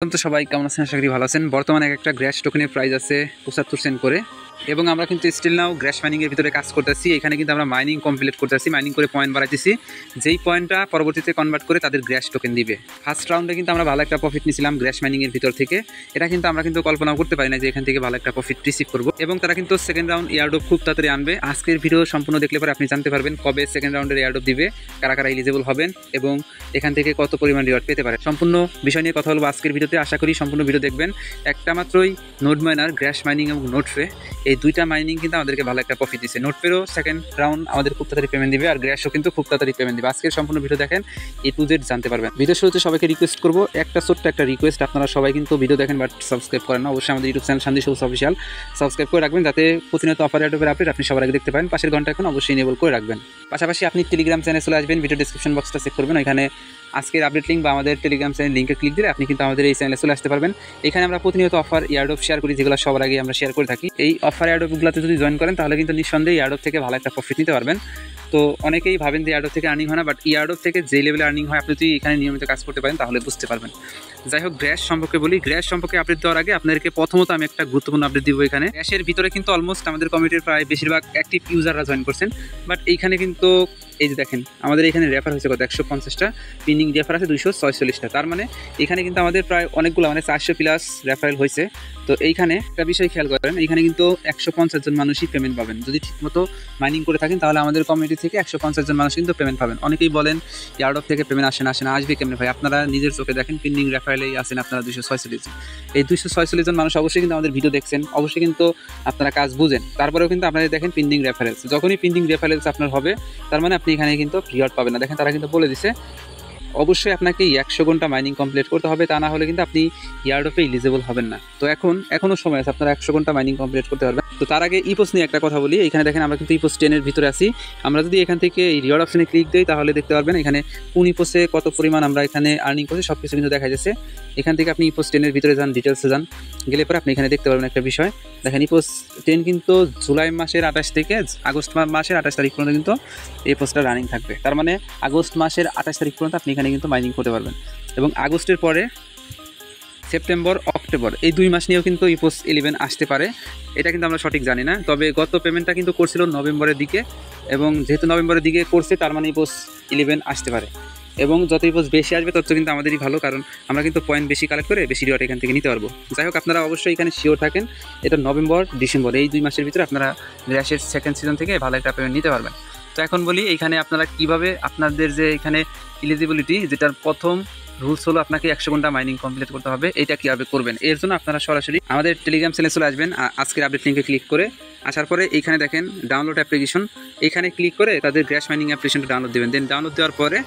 তো সবাই কেমন আছেন? আশা করি ভালো আছেন। বর্তমানে একটা গ্র্যাশ টোকেনের প্রাইস আছে 75 সেন্ট করে, এবং আমরা কিন্তু স্টিল নাও গ্র্যাশ মাইনিং এর ভিতরে কাজ করতেছি। এখানে কিন্তু আমরা মাইনিং কমপ্লিট করতেছি, মাইনিং করে পয়েন্ট বাড়াইতেছি, যেই পয়েন্টটা পরবর্তীতে কনভার্ট করে তাদের গ্র্যাশ টোকেন দিবে। ফার্স্ট রাউন্ডে কিন্তু আমরা ভালো একটা প্রফিট নিয়েছিলাম গ্র্যাশ মাইনিং এর ভিতর থেকে। এটা কিন্তু আমরা কিন্তু কল্পনাও করতে পারি না যে এখান থেকে ভালো একটা প্রফিট রিসিভ করবো। এবং তারা কিন্তু সেকেন্ড রাউন্ড এয়ারড্রপ খুব তাড়াতাড়ি আনবে। আজকের ভিডিও সম্পূর্ণ দেখলে পরে আপনি জানতে পারবেন কবে সেকেন্ড রাউন্ডের এয়ারড্রপ দিবে, কারা কারা এলিজিবল হবেন এবং এখান থেকে কত পরিমাণ রিওয়ার্ড পেতে পারে। সম্পূর্ণ বিষয় নিয়ে কথা বলবো আজকের ভিডিওতে। আশা করি সম্পূর্ণ ভিডিও দেখবেন। একটা মাত্রই নোড মাইনার, গ্র্যাশ মাইনিং এবং নোটফে, এই দুইটা মাইনিং কিন্তু আমাদেরকে ভালো একটা প্রফিট দিচ্ছে। নোটফেরও সেকেন্ড রাউন্ড আমাদের খুব তাড়াতাড়ি পেমেন্ট দিবে, আর গ্র্যাশও কিন্তু খুব তাড়াতাড়ি পেমেন্ট দিবে। আজকের সম্পূর্ণ ভিডিও দেখেন, A to Z জানতে পারবেন। ভিডিও শুরুতে সবাইকে রিকোয়েস্ট করবো, একটা ছোট্ট একটা রিকোয়েস্ট, আপনারা সবাই কিন্তু ভিডিও দেখেন বাট সাবস্ক্রাইব করেন না। অবশ্যই আমাদের ইউটিউব চ্যানেল শান্তি সবুজ অফিসিয়াল সাবস্ক্রাইব করে রাখবেন, যাতে প্রতিনিয়ত অফার অ্যাডের আপডেট আপনি সবার আগে দেখতে পারেন। পাশের ঘন্টা এখন অবশ্যই এনেবল করে রাখবেন। পাশাপাশি আপনি টেলিগ্রাম চ্যানেলে চলে আসবেন, ভিডিও ডিসক্রিপশন বক্সটা চেক করবেন, ওইখানে আজকের আপডেট লিঙ্ক বা আমাদের টেলিগ্রাম চ্যানেল লিঙ্কে ক্লিক দিলে আপনি কিন্তু আমাদের এই চ্যানেলে চলে আসতে পারবেন। এখানে আমরা প্রতিনিয়ত অফার এয়ারড্রপ শেয়ার করি, যেগুলো সবার আগে আমরা শেয়ার করে থাকি। এই অফার এয়ারড্রপগুলোতে যদি জয়েন করেন তাহলে কিন্তু নিঃসন্দেহে এয়ারড্রপ থেকে ভালো একটা প্রফিট নিতে পারবেন। তো অনেকেই ভাবেন যে এয়ারড্রপ থেকে আর্নিং হয় না, বাট এয়ারড্রপ থেকে যে লেভেলে আর্নিং হয় আপনি যদি এখানে নিয়মিত কাজ করতে পারেন তাহলে বুঝতে পারবেন। যাই হোক, গ্র্যাশ সম্পর্কে বলি। গ্র্যাশ সম্পর্কে আপডেট দেওয়ার আগে আপনাদেরকে প্রথমত আমি একটা গুরুত্বপূর্ণ আপডেট দিব। এখানে গ্র্যাশের ভিতরে কিন্তু অলমোস্ট আমাদের কমিউনিটির প্রায় বেশিরভাগ অ্যাক্টিভ ইউজাররা জয়েন করছেন, বাট এইখানে কিন্তু এই যে দেখেন আমাদের এখানে রেফার হয়েছে কত, 150টা, পিনিং রেফার আছে 246টা। তার মানে এখানে কিন্তু আমাদের প্রায় অনেকগুলো, মানে 400 প্লাস রেফারেল হয়েছে। তো এইখানে একটা বিষয় খেয়াল করেন, এইখানে কিন্তু 150 জন মানুষই পেমেন্ট পাবেন। যদি ঠিকমতো মাইনিং করে থাকেন তাহলে আমাদের কমিউনিটি থেকে 150 জন মানুষ কিন্তু পেমেন্ট পাবেন। অনেকেই বলেন এয়ারড্রপ থেকে পেমেন্ট আসে না, আসবে কেমনে ভাই? আপনারা নিজের চোখে দেখেন, পিনিং রেফারেলেই আছেন আপনারা 246 জন। এই 246 জন মানুষ অবশ্যই কিন্তু আমাদের ভিডিও দেখছেন, অবশ্যই কিন্তু আপনারা কাজ বুঝেন। তারপরেও কিন্তু আপনারা দেখেন পিন্ডিং রেফারেন্স, যখনই পিন্ডিং রেফারেন্স আপনার হবে তার মানে আপনি এখানে কিন্তু রিওয়ার্ড পাবেন না। দেখেন তারা কিন্তু বলে দিছে অবশ্যই আপনাকে 100 ঘন্টা মাইনিং কমপ্লিট করতে হবে, তা না হলে কিন্তু আপনি এয়ারড্রপে এলিজিবল হবেন না। তো এখনও সময় আছে, আপনারা 100 ঘন্টা মাইনিং কমপ্লিট করতে পারবেন। তো তার আগে ইপোস নিয়ে একটা কথা বলি। এখানে দেখেন আমরা কিন্তু ইপোস 10 এর ভিতরে আছি। আমরা যদি এখান থেকে এই রিওয়ার্ড অপশনে ক্লিক দিই তাহলে দেখতে পারবেন এখানে কোন ইপোসে কত পরিমাণ আমরা এখানে আর্নিং করছি সব কিছু কিন্তু দেখা যাচ্ছে। এখান থেকে আপনি ইপোস 10 এর ভিতরে যান, ডিটেলসে যান, গেলে পরে আপনি এখানে দেখতে পারবেন একটা বিষয়। দেখেন ইপোস 10 কিন্তু জুলাই মাসের 28 থেকে আগস্ট মাসের 28 তারিখ পর্যন্ত কিন্তু এই পোস্টটা রানিং থাকবে। তার মানে আগস্ট মাসের 28 তারিখ পর্যন্ত আপনি এখানে কিন্তু মাইনিং করতে পারবেন। এবং আগস্টের পরে সেপ্টেম্বর, অক্টোবর, এই 2 মাস নিয়েও কিন্তু ইপোস 11 আসতে পারে। এটা কিন্তু আমরা সঠিক জানি না, তবে গত পেমেন্টটা কিন্তু করছিল নভেম্বরের দিকে, এবং যেহেতু নভেম্বরের দিকে করছে তার মানে ইপোস 11 আসতে পারে। এবং যত ইপোস বেশি আসবে তত কিন্তু আমাদেরই ভালো, কারণ আমরা কিন্তু পয়েন্ট বেশি কালেক্ট করে বেশি রিওয়ার্ড এখান থেকে নিতে পারবো। যাই হোক, আপনারা অবশ্যই এখানে শিওর থাকেন, এটা নভেম্বর, ডিসেম্বর, এই 2 মাসের ভিতরে আপনারা গ্র্যাশের সেকেন্ড সিজন থেকে ভালো একটা পেমেন্ট নিতে পারবেন। তো এখন বলি এইখানে আপনারা কিভাবে আপনাদের যে এখানে এলিজিবিলিটি, যেটার প্রথম রুলস হলো আপনাকে 100 ঘন্টা মাইনিং কমপ্লিট করতে হবে। এটা কীভাবে করবেন, এর জন্য আপনারা সরাসরি আমাদের টেলিগ্রাম চ্যানেলে চলে আসবেন। আজকের আপডেট লিঙ্কে ক্লিক করে আসার পরে এইখানে দেখেন ডাউনলোড অ্যাপ্লিকেশন, এইখানে ক্লিক করে তাদের গ্র্যাশ মাইনিং অ্যাপ্লিকেশনটা ডাউনলোড দেবেন। দেন ডাউনলোড দেওয়ার পরে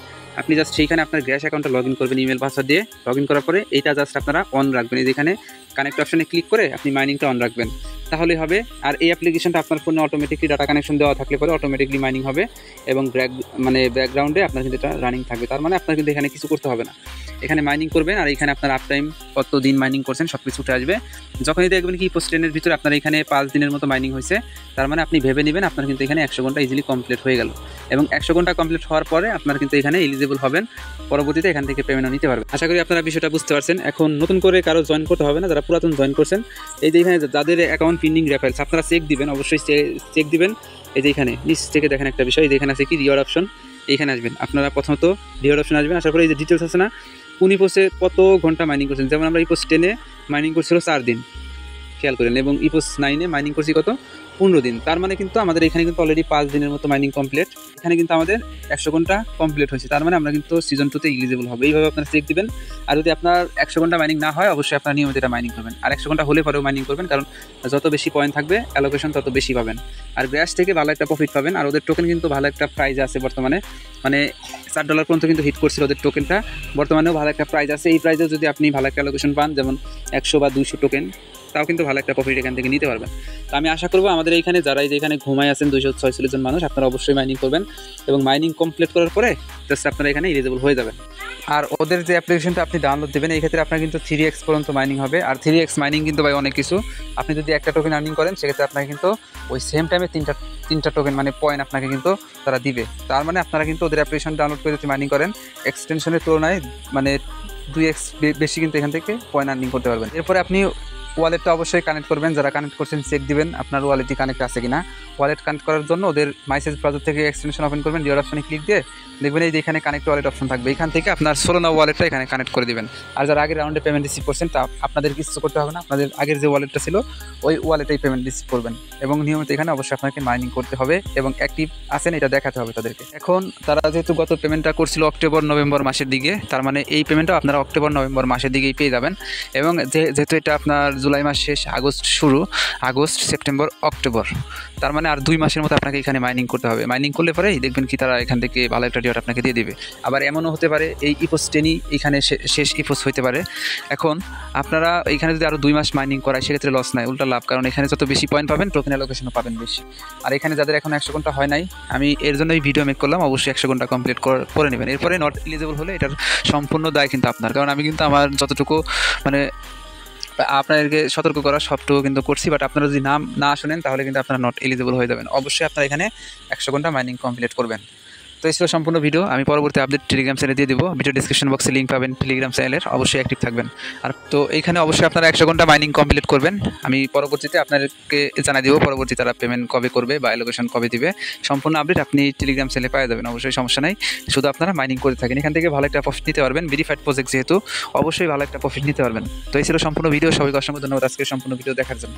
আপনি জাস্ট সেইখানে আপনার গ্র্যাশ অ্যাকাউন্টটা লগ ইন করবেন ইমেল পাসওয়ার্ড দিয়ে। লগ ইন করার পরে এইটা জাস্ট আপনারা অন রাখবেন, এই যেখানে কানেক্ট অপশনে ক্লিক করে আপনি মাইনিংটা অন রাখবেন, তাহলে হবে। আর এই অ্যাপ্লিকেশনটা আপনার ফোনে অটোমেটিকলি ডাটা কানেকশন দেওয়া থাকলে পরে অটোমেটিকলি মাইনিং হবে, এবং ব্যাকগ্রাউন্ডে আপনার কিন্তু এটা রানিং থাকবে। তার মানে আপনার কিন্তু এখানে কিছু করতে হবে না, এখানে মাইনিং করবেন আর এখানে আপনার আপ টাইম কত দিন মাইনিং করছেন সব কিছু উঠে আসবে। যখনই দেখবেন কি ইপোস 10 এর ভিতরে আপনার এখানে 5 দিনের মতো মাইনিং হয়েছে, তার মানে আপনি ভেবে নেবেন আপনার কিন্তু এখানে 100 ঘন্টা ইজিলি কমপ্লিট হয়ে গেল। এবং 100 ঘন্টা কমপ্লিট হওয়ার পরে আপনার কিন্তু এখানে এলিজিবল হবেন, পরবর্তীতে এখান থেকে পেমেন্টও নিতে পারবেন। আশা করি আপনারা বিষয়টা বুঝতে পারছেন। এখন নতুন করে কারো জয়েন করতে হবে না, যারা পুরাতন জয়েন করছেন, এই যে এখানে যাদের অ্যাকাউন্ট পিন্ডিং রেফারেন্স আপনারা চেক দিবেন, অবশ্যই চেক দিবেন। এই যে এখানে নিচ থেকে দেখেন একটা বিষয়, এই যে এখানে আছে কি রিওয়ার্ড অপশন, এইখানে আসবেন আপনারা। প্রথমত রিওয়ার্ড অপশন আসবেন, আসার পরে এই যে ডিটেলস আছে না, কোন ইপোসে কত ঘন্টা মাইনিং করছেন। যেমন আমরা ইপোস 10 এ মাইনিং করছিল 4 দিন, খেয়াল করেন, এবং ইপোস 9 এ মাইনিং করছি কত, 15 দিন। তার মানে কিন্তু আমাদের এখানে কিন্তু অলরেডি 5 দিনের মতো মাইনিং কমপ্লিট। এখানে কিন্তু আমাদের 100 ঘন্টা কমপ্লিট হয়েছে, তার মানে আমরা কিন্তু সিজন 2 তে এলিজিবল হবে। এইভাবে আপনারা চেক দিবেন। আর যদি আপনার 100 ঘন্টা মাইনিং না হয়, অবশ্যই আপনার নিয়মিত এটা মাইনিং করবেন, আর 100 ঘন্টা হলে পরেও মাইনিং করবেন, কারণ যত বেশি পয়েন্ট থাকবে অ্যালোকেশন তত বেশি পাবেন, আর গ্র্যাশ থেকে ভালো একটা প্রফিট পাবেন। আর ওদের টোকেন কিন্তু ভালো একটা প্রাইজ আছে বর্তমানে, মানে $4 পর্যন্ত কিন্তু হিট করছিল ওদের টোকেনটা, বর্তমানেও ভালো একটা প্রাইজ আছে। এই প্রাইজেও যদি আপনি ভালো একটা অ্যালোকেশন পান, যেমন 100 বা 200 টোকেন, তাও কিন্তু ভালো একটা প্রফিট এখান থেকে নিতে পারবেন। তো আমি আশা করবো আমাদের এইখানে যারা যেখানে ঘুমায় আছেন 246 জন মানুষ, আপনারা অবশ্যই মাইনিং করবেন, এবং মাইনিং কমপ্লিট করার পরে জাস্ট আপনারা এখানে এলিজিবল হয়ে যাবেন। আর ওদের যে অ্যাপ্লিকেশনটা আপনি ডাউনলোড দেবেন, এই ক্ষেত্রে আপনার কিন্তু 3x পর্যন্ত মাইনিং হবে। আর 3x মাইনিং কিন্তু ভাই অনেক কিছু। আপনি যদি একটা টোকেন আর্নিং করেন, সেক্ষেত্রে আপনাকে কিন্তু ওই সেম টাইমে তিনটা টোকেন মানে পয়েন্ট আপনাকে কিন্তু তারা দিবে। তার মানে আপনারা কিন্তু ওদের অ্যাপ্লিকেশন ডাউনলোড করে যদি মাইনিং করেন, এক্সটেনশনের তুলনায় মানে 2x বেশি কিন্তু এখান থেকে পয়েন্ট আর্নিং করতে পারবেন। এরপরে আপনি ওয়ালেটটা অবশ্যই কানেক্ট করবেন, যারা কানেক্ট করছেন চেক দিবেন আপনার ওয়ালেটটি কানেক্ট আছে কিনা। ওয়ালেট কানেক্ট করার জন্য ওদের মাইসেজ ব্রাউজার থেকে এক্সটেনশন ওপেন করবেন, রিওয়ার্ড অপশনে ক্লিক দিয়ে দেখবেন এই যে এখানে কানেক্ট ওয়ালেট অপশন থাকবে, এখান থেকে আপনার সোলোনা ওয়ালেটটা এখানে কানেক্ট করে দিবেন। আর যারা আগের রাউন্ডে পেমেন্ট রিসিভ করছেন তা আপনাদের কিছু করতে হবে না, আপনাদের আগের যে ওয়ালেটটা ছিল ওই ওয়ালেটেই পেমেন্ট রিসিভ করবেন। এবং নিয়মিত এখানে অবশ্যই আপনাকে মাইনিং করতে হবে এবং অ্যাক্টিভ আছেন এটা দেখাতে হবে তাদেরকে। এখন তারা যেহেতু গত পেমেন্টটা করছিল অক্টোবর নভেম্বর মাসের দিকে, তার মানে এই পেমেন্টটা আপনারা অক্টোবর নভেম্বর মাসের দিকেই পেয়ে যাবেন। এবং যেহেতু এটা আপনার জুলাই মাস শেষ, আগস্ট শুরু, আগস্ট সেপ্টেম্বর অক্টোবর, তার মানে আর 2 মাসের মতো আপনাকে এখানে মাইনিং করতে হবে। মাইনিং করলে পরেই দেখবেন কি তারা এখান থেকে ভালো একটা রিওয়ার্ড আপনাকে দিয়ে দিবে। আবার এমনও হতে পারে এই ইপোস 10ই এখানে শেষ ইপোস হতে পারে। এখন আপনারা এখানে যদি আরও 2 মাস মাইনিং করায় সেক্ষেত্রে লস নাই, উল্টা লাভ, কারণ এখানে যত বেশি পয়েন্ট পাবেন টোকেন অ্যালোকেশনও পাবেন বেশি। আর এখানে যাদের এখন 100 ঘন্টা হয় নাই, আমি এর জন্যই ভিডিও মেক করলাম, অবশ্যই 100 ঘন্টা কমপ্লিট করে নেবেন। এরপরে নট এলিজিবল হলে এটার সম্পূর্ণ দায় কিন্তু আপনার, কারণ আমি কিন্তু আমার যতটুকু মানে আপনাদেরকে সতর্ক করা সবটুকু কিন্তু করছি, বাট আপনারা যদি নাম না শোনেন তাহলে কিন্তু আপনারা নট এলিজিবল হয়ে যাবেন। অবশ্যই আপনারা এখানে 100 ঘন্টা মাইনিং কমপ্লিট করবেন। তো এই ছিল সম্পূর্ণ ভিডিও। আমি পরবর্তী আপডেট টেলিগ্রাম চ্যানেলে দিয়ে দিব, ভিডিও ডিসক্রিপশন বক্সে লিঙ্ক পাবেন টেলিগ্রাম চ্যানেলের, অবশ্যই অ্যাক্টিভ থাকবেন। আর তো এইখানে অবশ্যই আপনারা 100 ঘন্টা মাইনিং কমপ্লিট করবেন। আমি পরবর্তীতে আপনাদেরকে জানাই দিব পরবর্তী তারা পেমেন্ট কবে করবে বা অ্যালোকেশন কবে দিবে, সম্পূর্ণ আপডেট আপনি টেলিগ্রাম চ্যানেলে পেয়ে যাবেন। অবশ্যই সমস্যা নাই, শুধু আপনারা মাইনিং করে থাকেন, এখান থেকে ভালো একটা প্রফিট নিতে পারবেন। ভেরিফাইড প্রজেক্ট যেহেতু অবশ্যই ভালো একটা প্রফিট নিতে পারবেন। তো এই ছিল সম্পূর্ণ ভিডিও। সবাইকে অসংখ্য ধন্যবাদ আজকে সম্পূর্ণ ভিডিও দেখার জন্য।